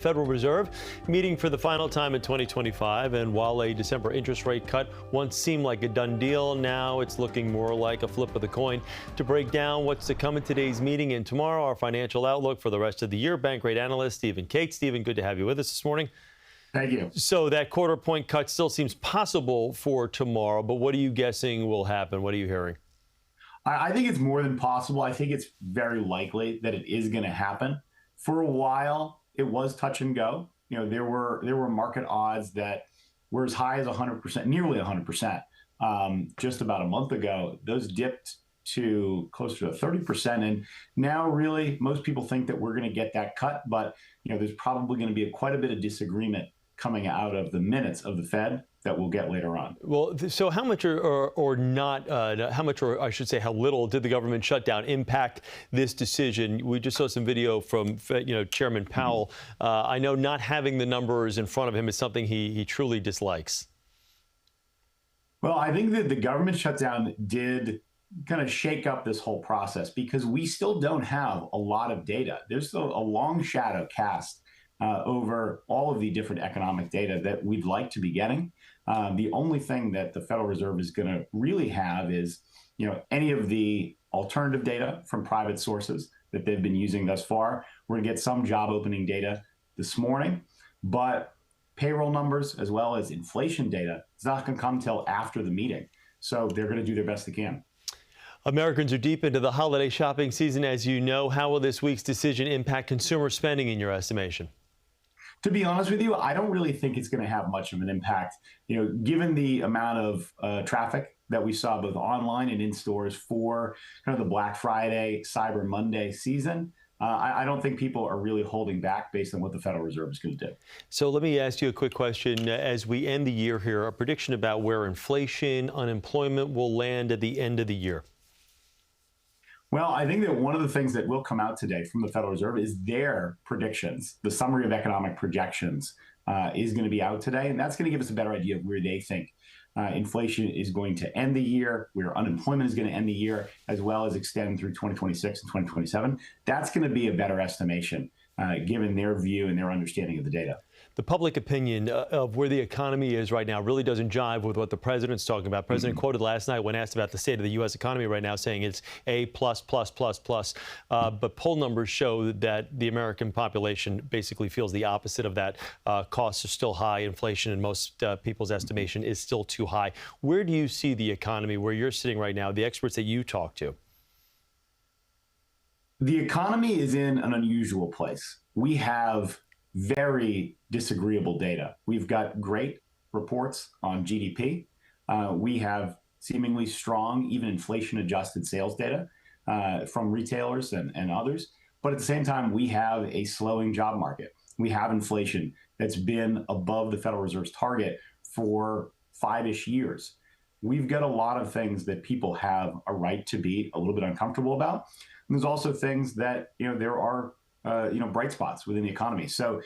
Federal Reserve meeting for the final time in 2025, and while a December interest rate cut once seemed like a done deal, now it's looking more like a flip of the coin. To break down what's to come in today's meeting and tomorrow, our financial outlook for the rest of the year, Bankrate analyst Stephen Kate. Stephen, good to have you with us this morning. Thank you. So that quarter point cut still seems possible for tomorrow, but what are you guessing will happen? What are you hearing? I think it's more than possible. I think it's very likely that it is going to happen. For a while, it was touch and go. You know, there were market odds that were as high as 100%, nearly 100%. Just about a month ago, those dipped to closer to 30%. And now really most people think that we're going to get that cut. But, you know, there's probably going to be quite a bit of disagreement coming out of the minutes of the Fed that we'll get later on. Well, so how much or not, how much, or I should say how little, did the government shutdown impact this decision? We just saw some video from, Chairman Powell. I know not having the numbers in front of him is something he truly dislikes. Well, I think that the government shutdown did kind of shake up this whole process because we still don't have a lot of data. There's still a long shadow cast over all of the different economic data that we'd like to be getting. The only thing that the Federal Reserve is going to really have is, any of the alternative data from private sources that they've been using thus far. We're going to get some job opening data this morning, but payroll numbers as well as inflation data is not going to come till after the meeting. So they're going to do their best they can. Americans are deep into the holiday shopping season, as you know. How will this week's decision impact consumer spending in your estimation? To be honest with you, I don't really think it's going to have much of an impact. Given the amount of traffic that we saw both online and in stores for kind of the Black Friday, Cyber Monday season, I don't think people are really holding back based on what the Federal Reserve is going to do. So let me ask you a quick question. As we end the year here, a prediction about where inflation, unemployment will land at the end of the year. Well, I think that one of the things that will come out today from the Federal Reserve is their predictions. The summary of economic projections is going to be out today, and that's going to give us a better idea of where they think inflation is going to end the year, where unemployment is going to end the year, as well as extend through 2026 and 2027. That's going to be a better estimation given their view and their understanding of the data. The public opinion of where the economy is right now really doesn't jive with what the president's talking about. President quoted last night when asked about the state of the U.S. economy right now, saying it's A+++++. But poll numbers show that the American population basically feels the opposite of that. Costs are still high. Inflation, in most people's estimation, is still too high. Where do you see the economy, where you're sitting right now, the experts that you talk to? The economy is in an unusual place. We have very disagreeable data. We've got great reports on GDP. We have seemingly strong, even inflation-adjusted sales data from retailers and others. But at the same time, we have a slowing job market. We have inflation that's been above the Federal Reserve's target for 5-ish years. We've got a lot of things that people have a right to be a little bit uncomfortable about. And there's also things that, there are bright spots within the economy. So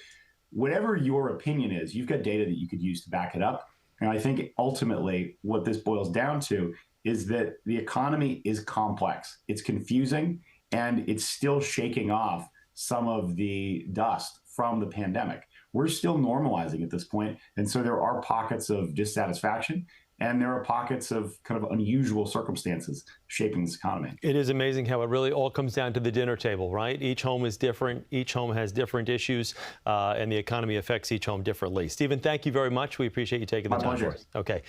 whatever your opinion is, you've got data that you could use to back it up. And I think ultimately what this boils down to is that the economy is complex. It's confusing, and it's still shaking off some of the dust from the pandemic. We're still normalizing at this point. And so there are pockets of dissatisfaction, and there are pockets of kind of unusual circumstances shaping this economy. It is amazing how it really all comes down to the dinner table, right? Each home is different. Each home has different issues, and the economy affects each home differently. Stephen, thank you very much. We appreciate you taking the time for us. Okay.